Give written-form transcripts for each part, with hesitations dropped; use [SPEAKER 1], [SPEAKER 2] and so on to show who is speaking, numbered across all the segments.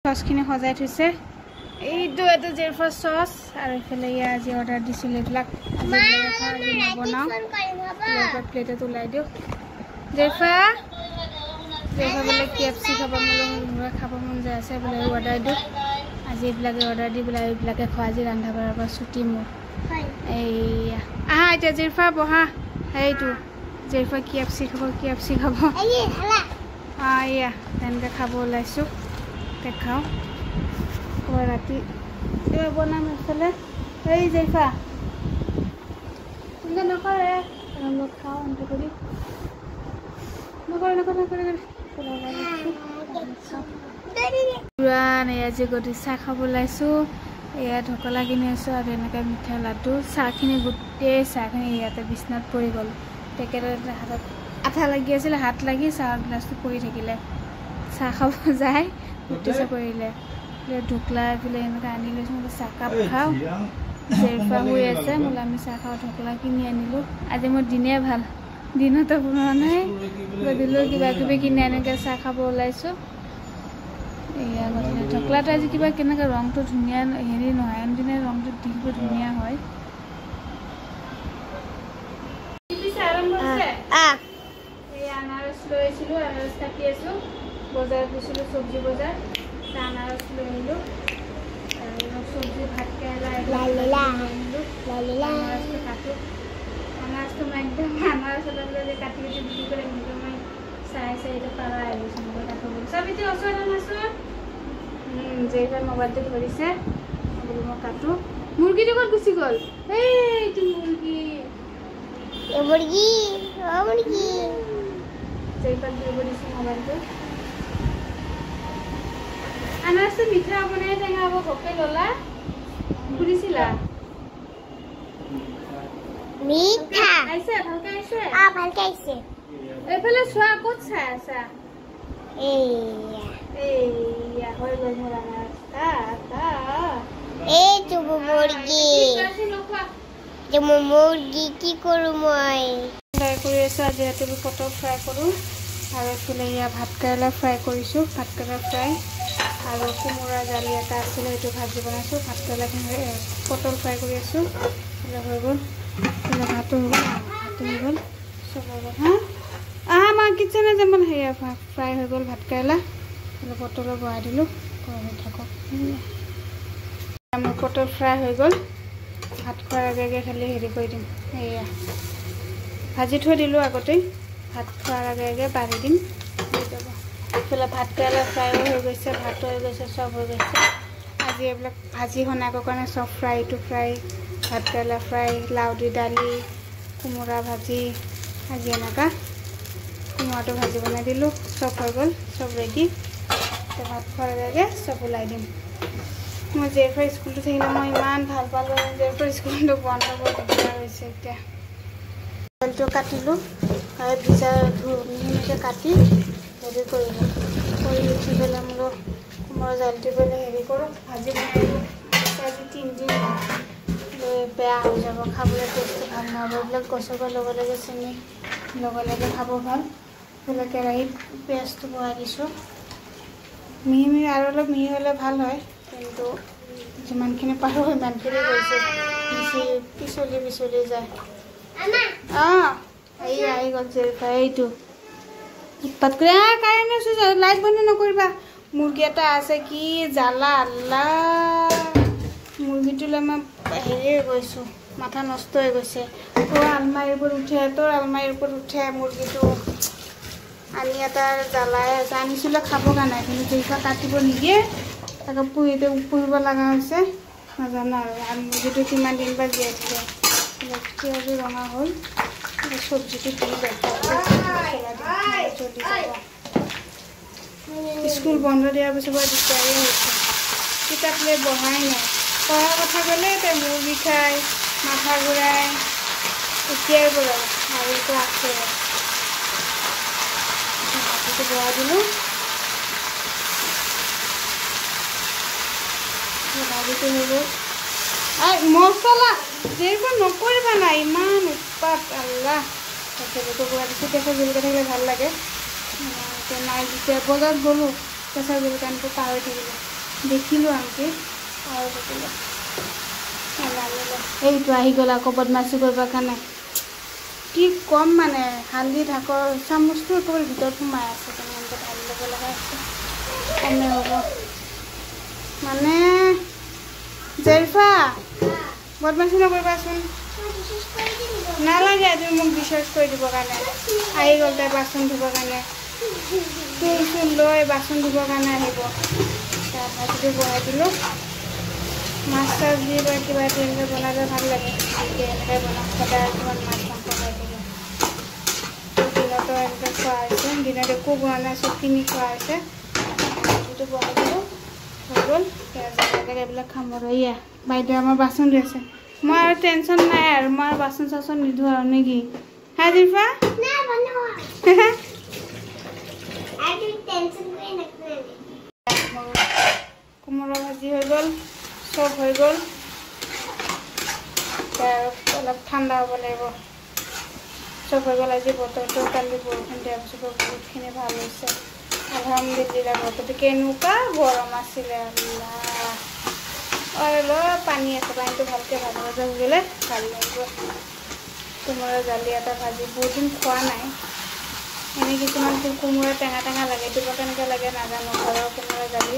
[SPEAKER 1] সসখিনি সজাই থৈছে এইটো এটা জেৰফা সস আৰু এফালে আজি অৰ্ডাৰ দিছিল এইবিলাক বনাও প্লেটত ওলাই দিওঁ জেৰফা বোলে কেএফচি খাব মন যায় আছে বোলে অৰ্ডাৰ দিওঁ আজি এইবিলাকে অৰ্ডাৰ দি বোলে এইবিলাকে খোৱা আজি ৰন্ধা বঢ়াৰ পৰা ছুটি মোৰ এইয়া আহা এতিয়া জেৰফা বহা সেইটো জেৰফা কেএফচি খাব এয়া তেনেকৈ খাব ওলাইছোঁ দেখাওঁ ৰাতি এবাৰ বনাম এইফালে এই জেৰফা তেনেকৈ নকৰে খাওঁ এনেকৈ কৰি নকৰে পুৰাণ আজি গধূলি চাহ খাব ওলাইছোঁ এয়া ঢকলা কিনি আছোঁ আৰু এনেকৈ মিঠা লাডু চাহখিনি গোটেই চাহখিনি ইয়াতে বিচনাত পৰি গ'ল পেকেটত হাতত আঠা লাগি আছিলে হাত লাগি চাহৰ গ্লাছটো পৰি থাকিলে চাহ খাব যায় উঠিছে পৰিলে ঢোকলা এইফালে এনেকৈ আনি লৈছোঁ বোলে চাহকাপ খাওঁ জেৰফা হৈ আছে বোলে আমি চাহ খাওঁ ঢকলা কিনি আনিলোঁ আজি মোৰ দিনে ভাল দিনতো বনোৱা নাই গধূলিও কিবা কিবি কিনি এনেকৈ চাহ খাব ওলাইছোঁ এয়া গধূলি ঢকলাটো আজি কিবা কেনেকৈ ৰংটো ধুনীয়া হেৰি নহয় আনদিনে ৰংটো দেখিব ধুনীয়া হয় আনাৰস লৈ আহিছিলোঁ আনাৰস কাটি আছোঁ বজাৰত গৈছিলোঁ চব্জি বজাৰ আনাৰস লৈ আহিলোঁ আৰু চব্জি ভাত কেৰেলা আনাৰসটো কাটোঁ আনাৰসটো মই একদম আনাৰস কাটি কাটি বিক্ৰী কৰি এনেকৈ মই চাই এতিয়া পাৰা আহিছোঁ মই কাটিব চব এতিয়া ওচৰত আনাৰসৰ যেইবাৰ মোবাইলটো ধৰিছে বোলো মই কাটোঁ মুৰ্গীটো ক'ত গুচি গ'ল এইটো মুৰ্গী যেইবাৰ ধৰিব দিছোঁ মোবাইলটো আনাৰসটো মিঠা হ'ব নে টেঙা হ'ব ঘপকে ল'লা সুধিছিলা
[SPEAKER 2] মিঠা
[SPEAKER 1] আইছে ভালকৈ আইছে
[SPEAKER 2] ভালকৈ আহিছে
[SPEAKER 1] এইফালে চোৱা ক'ত চাই আছা
[SPEAKER 2] এইয়া
[SPEAKER 1] হৈ গ'ল মোৰ আনাৰস
[SPEAKER 2] এইটো মুৰ্গী কি কৰোঁ মই
[SPEAKER 1] ফ্ৰাই কৰি আছোঁ আজি ৰাতিপুৱা পটল ফ্ৰাই কৰোঁ আৰু এইফালে এয়া ভাত কেৰেলা ফ্ৰাই কৰিছোঁ ভাত কেৰেলা ফ্ৰাই আৰু কোমোৰা জালি এটা আছিলে সেইটো ভাজি বনাইছোঁ ভাত কেৰেলাখিনি পটল ফ্ৰাই কৰি আছোঁ হৈ গ'ল ভাতো হৈ গ'ল চব হৈ গ'ল আমাৰ কিটচেনে যেন সেয়া ফ্ৰাই হৈ গ'ল ভাত কেৰেলা পটলো বহাই দিলোঁ হৈ থাকক মোৰ পটল ফ্ৰাই হৈ গ'ল ভাত খোৱাৰ আগে খালি হেৰি কৰি দিম এয়া ভাজি থৈ দিলোঁ আগতেই ভাত খোৱাৰ আগে বাঢ়ি দিম হৈ যাব এইফালে ভাত কেৰেলা ফ্ৰাইও হৈ গৈছে ভাতো হৈ গৈছে চব হৈ গৈছে আজি এইবিলাক ভাজি বনাবৰ কাৰণে চব ফ্ৰাই ভাত কেৰেলা ফ্ৰাই লাউ দি দালি কোমোৰা ভাজি আজি এনেকুৱা কোমোৰাটো ভাজি বনাই দিলোঁ চব হৈ গ'ল চব ৰেডি এতিয়া ভাত খোৱাৰ আগে চব ওলাই দিম মই জেৰফাৰ স্কুলটো থাকিলে মই ইমান ভাল পালোঁ জেৰফাৰ স্কুলটো বন্ধ বৰ দিগদাৰ হৈছে এতিয়া দালিটো কাটিলোঁ আৰু ভিজা মিহিকৈ কাটি হেৰি কৰিলোঁ কৰি উঠি পেলাই মোৰ কোমোৰা জালিটো পেলাই হেৰি কৰোঁ ভাজি বনাইলোঁ আজি 3 দিন লৈ বেয়া হৈ যাব খাবলৈ টেষ্টটো ভাল নহ'ব এইবিলাক গছকৰ লগে লগে চেনি লগে লগে খাব ভাল এইফালে কেৰাহীত পিঁয়াজটো বহাই দিছোঁ মিহি আৰু অলপ মিহি হ'লে ভাল হয় কিন্তু যিমানখিনি পাৰোঁ সিমানখিনি কৰিছোঁ পিছলি যায় আহি গ'ল জেৰফা এইটো উৎপাত কৰি কাৰেণ্ট আছোঁ লাইট বন্ধ নকৰিবা মুৰ্গী এটা আছে কি জ্বালা আল্লাহ মুৰ্গীটোলৈ মই হেৰি হৈ গৈছোঁ মাথা নষ্ট হৈ গৈছে আলমাৰীৰ ওপৰত উঠে তোৰ আলমাৰীৰ ওপৰত উঠে মুৰ্গীটো আনি এটা জ্বালাই আছে আনিছিলোঁ খাবৰ কাৰণে কিন্তু জেৰফা কাটিব নিদিয়ে তাকে পুহিব লগা হৈছে নাজানো আৰু মুৰ্গীটো কিমান দিন বা জীয়াই থাকে পিঁয়াজো ৰঙা হ'ল চব্জিটো দি স্কুল বন্ধ দিয়াৰ পিছৰ পৰা দিগদাৰী হৈছে কিতাপ লৈ বহাই নাই পঢ়াৰ কথা ক'লে তাই মূৰ বিষাই মাথা ঘূৰাই এতিয়াই পৰা আৰু এইটো আছে মাটিটো বহাই দিলোঁ ভাজিটো হৈ গ'ল মছলা যেইবোৰ নকৰিবা না ইমান উৎপাত আল্লাহ তাকে বৰা দিছোঁ কেঁচা জলকীয়া থাকিলে ভাল লাগে নাই যেতিয়া বজাৰত গ'লোঁ কেঁচা জলকীয়াটো পাহৰি থাকিলোঁ দেখিলোঁ আনকি আৰু দেখিলোঁ এইটো আহি গ'ল আকৌ বদমাচি কৰিবৰ কাৰণে কি কম মানে হালধি ঢাকৰ চামুচটো একেবাৰে ভিতৰত সোমাই আছে তেনেকৈ ঢালি ল'ব লগা আছে কমে হ'ব মানে জেৰিফা বদমাচি নকৰিবাচোন নালাগে তুমি মোক ডিচাৰ্জ কৰি দিবৰ কাৰণে আহি গ'ল তাই বাচন ধুবৰ কাৰণে টুল চুল লৈ বাচন ধুবৰ কাৰণে আহিব তাৰ ভাজিটো বনাই দিলোঁ মাছ চাছ দি বা কিবা তেনেকৈ বনালে ভাল লাগে এনেকৈ বনাওঁ সদায় কিমান মাছ মাংস খাই থাকে দিনতো এনেকৈ খোৱা হৈছে দিনত একো বনোৱা নাই চব কিনি খোৱা হৈছে ভাজিটো বনাই দিলোঁ হৈ গ'ল এইবিলাক খাম আৰু এয়া বাইদেউ আমাৰ বাচন ধুই আছে মই আৰু টেনশ্যন নাই আৰু মই বাচন চাচন নিধোঁ আৰু নেকি হা জিফা কোমোৰা ভাজি হৈ গ'ল চব হৈ গ'ল অলপ ঠাণ্ডা হ'ব লাগিব চব হৈ গ'ল আজি বতৰটো কালি বৰষুণ দিয়াৰ পিছত বহুতখিনি ভাল হৈছে আলহামদুলিল্লাহ বতৰটো কেনেকুৱা গৰম আছিলে অলপ পানী আছে পানীটো ভালকৈ ভাজি ভাজি গ'লে ভাল লাগিব কোমোৰা জালি এটা ভাজি বহুত দিন খোৱা নাই এনেই কিছুমান কোমোৰা টেঙা টেঙা লাগে দিব কেনেকৈ লাগে নাজানো ঘৰৰ কোমোৰা জালি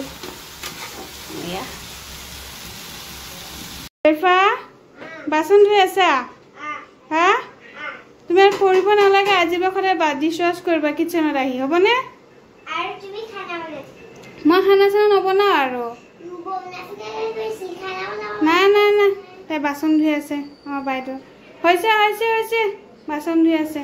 [SPEAKER 1] এয়া জেৰিফা বাচন ধুই আছা হা তুমি আৰু কৰিব নালাগে আজি বা সদায় ডিছ ৱাছ কৰিবা কিটচেনত আহি হ'বনে মই খানা চানা নবনাওঁ আৰু নাই নাই নাই তাই বাচন ধুই আছে আমাৰ বাইদেউ হৈছে বাচন ধুই আছে